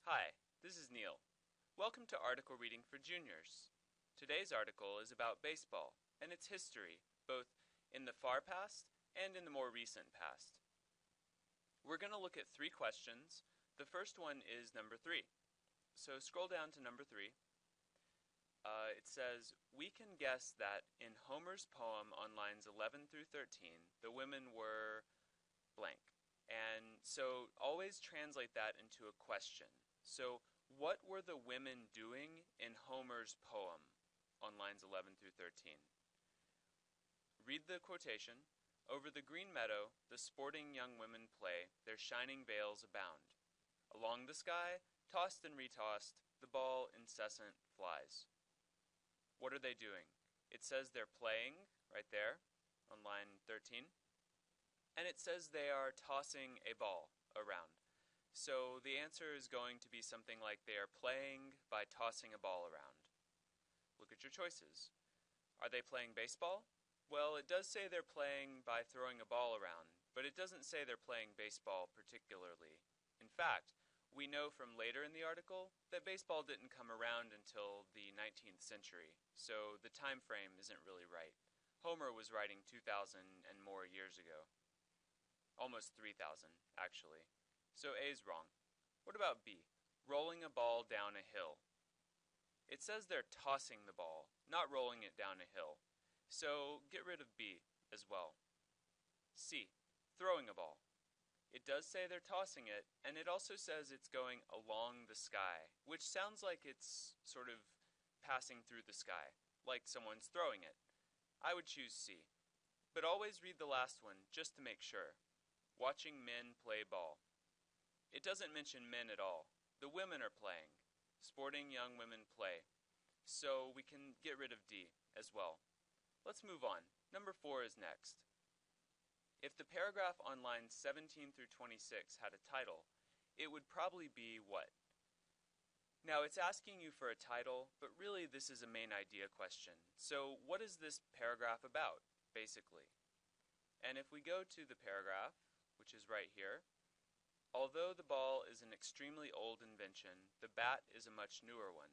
Hi, this is Neil. Welcome to Article Reading for Juniors. Today's article is about baseball and its history, both in the far past and in the more recent past. We're going to look at three questions. The first one is number 3. So scroll down to number 3. It says, we can guess that in Homer's poem on lines 11 through 13, the women were blank. And so always translate that into a question. So what were the women doing in Homer's poem on lines 11 through 13? Read the quotation. Over the green meadow, the sporting young women play, their shining veils abound. Along the sky, tossed and retossed, the ball incessant flies. What are they doing? It says they're playing, right there, on line 13. And it says they are tossing a ball around. So the answer is going to be something like they are playing by tossing a ball around. Look at your choices. Are they playing baseball? Well, it does say they're playing by throwing a ball around, but it doesn't say they're playing baseball particularly. In fact, we know from later in the article that baseball didn't come around until the 19th century, so the time frame isn't really right. Homer was writing 2,000 and more years ago. Almost 3,000, actually. So A's wrong. What about B? Rolling a ball down a hill. It says they're tossing the ball, not rolling it down a hill. So get rid of B as well. C. Throwing a ball. It does say they're tossing it, and it also says it's going along the sky, which sounds like it's sort of passing through the sky, like someone's throwing it. I would choose C. But always read the last one, just to make sure. Watching men play ball. It doesn't mention men at all. The women are playing. Sporting young women play. So we can get rid of D as well. Let's move on. Number 4 is next. If the paragraph on lines 17 through 26 had a title, it would probably be what? Now it's asking you for a title, but really this is a main idea question. So what is this paragraph about, basically? And if we go to the paragraph, which is right here, although the ball is an extremely old invention, the bat is a much newer one.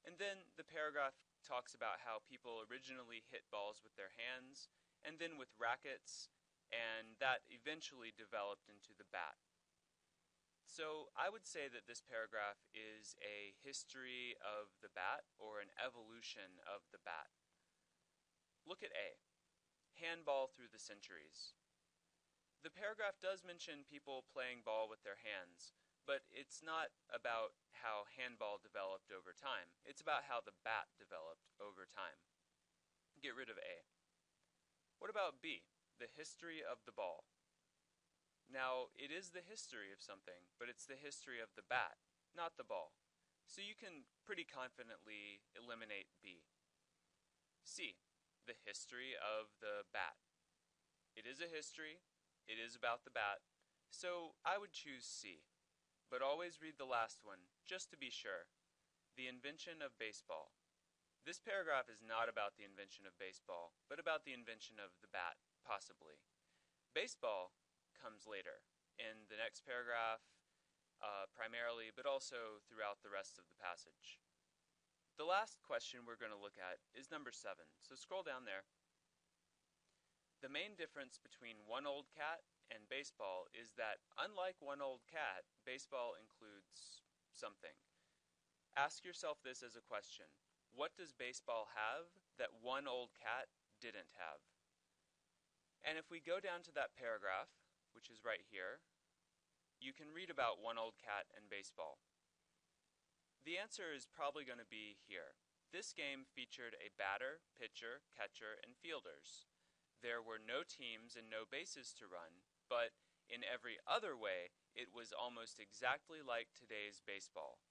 And then the paragraph talks about how people originally hit balls with their hands, and then with rackets, and that eventually developed into the bat. So I would say that this paragraph is a history of the bat, or an evolution of the bat. Look at A. Handball through the centuries. The paragraph does mention people playing ball with their hands, but it's not about how handball developed over time. It's about how the bat developed over time. Get rid of A. What about B? The history of the ball. Now, it is the history of something, but it's the history of the bat, not the ball. So you can pretty confidently eliminate B. C. The history of the bat. It is a history. It is about the bat. So I would choose C. But always read the last one, just to be sure. The invention of baseball. This paragraph is not about the invention of baseball, but about the invention of the bat, possibly. Baseball comes later, in the next paragraph, primarily, but also throughout the rest of the passage. The last question we're going to look at is number 7, so scroll down there. The main difference between One Old Cat and baseball is that, unlike One Old Cat, baseball includes something. Ask yourself this as a question. What does baseball have that One Old Cat didn't have? And if we go down to that paragraph, which is right here, you can read about One Old Cat and baseball. The answer is probably going to be here. This game featured a batter, pitcher, catcher, and fielders. There were no teams and no bases to run, but in every other way, it was almost exactly like today's baseball.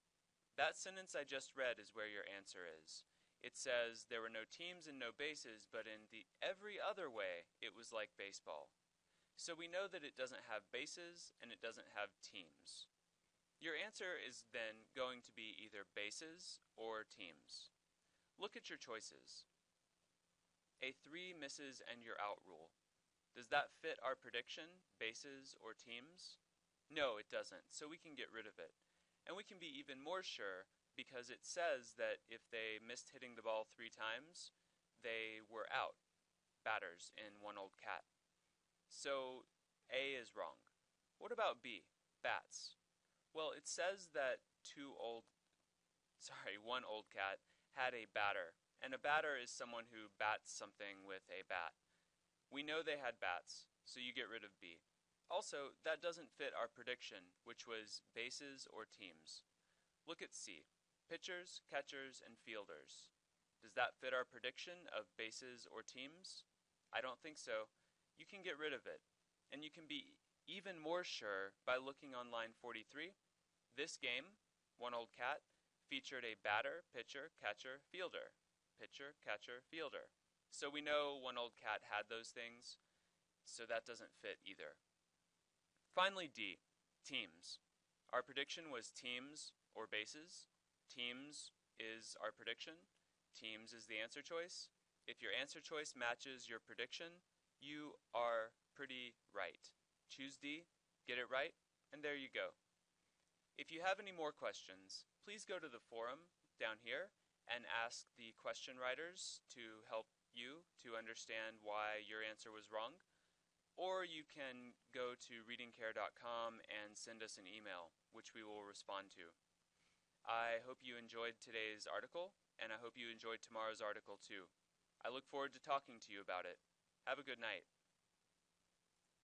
That sentence I just read is where your answer is. It says there were no teams and no bases, but in the every other way, it was like baseball. So we know that it doesn't have bases and it doesn't have teams. Your answer is then going to be either bases or teams. Look at your choices. A 3 misses and you're out rule. Does that fit our prediction, bases or teams? No, it doesn't, so we can get rid of it. And we can be even more sure because it says that if they missed hitting the ball 3 times, they were out, batters in One Old Cat. So A is wrong. What about B, bats? Well, it says that one old cat had a batter, and a batter is someone who bats something with a bat. We know they had bats, so you get rid of B. Also, that doesn't fit our prediction, which was bases or teams. Look at C, pitchers, catchers, and fielders. Does that fit our prediction of bases or teams? I don't think so. You can get rid of it, and you can be even more sure by looking on line 43. This game, One Old Cat, featured a batter, pitcher, catcher, fielder. Pitcher, catcher, fielder. So we know One Old Cat had those things, so that doesn't fit either. Finally, D, teams. Our prediction was teams or bases. Teams is our prediction. Teams is the answer choice. If your answer choice matches your prediction, you are pretty right. Choose D, get it right, and there you go. If you have any more questions, please go to the forum down here and ask the question writers to help you to understand why your answer was wrong. Or you can go to readingcare.com and send us an email, which we will respond to. I hope you enjoyed today's article, and I hope you enjoyed tomorrow's article too. I look forward to talking to you about it. Have a good night.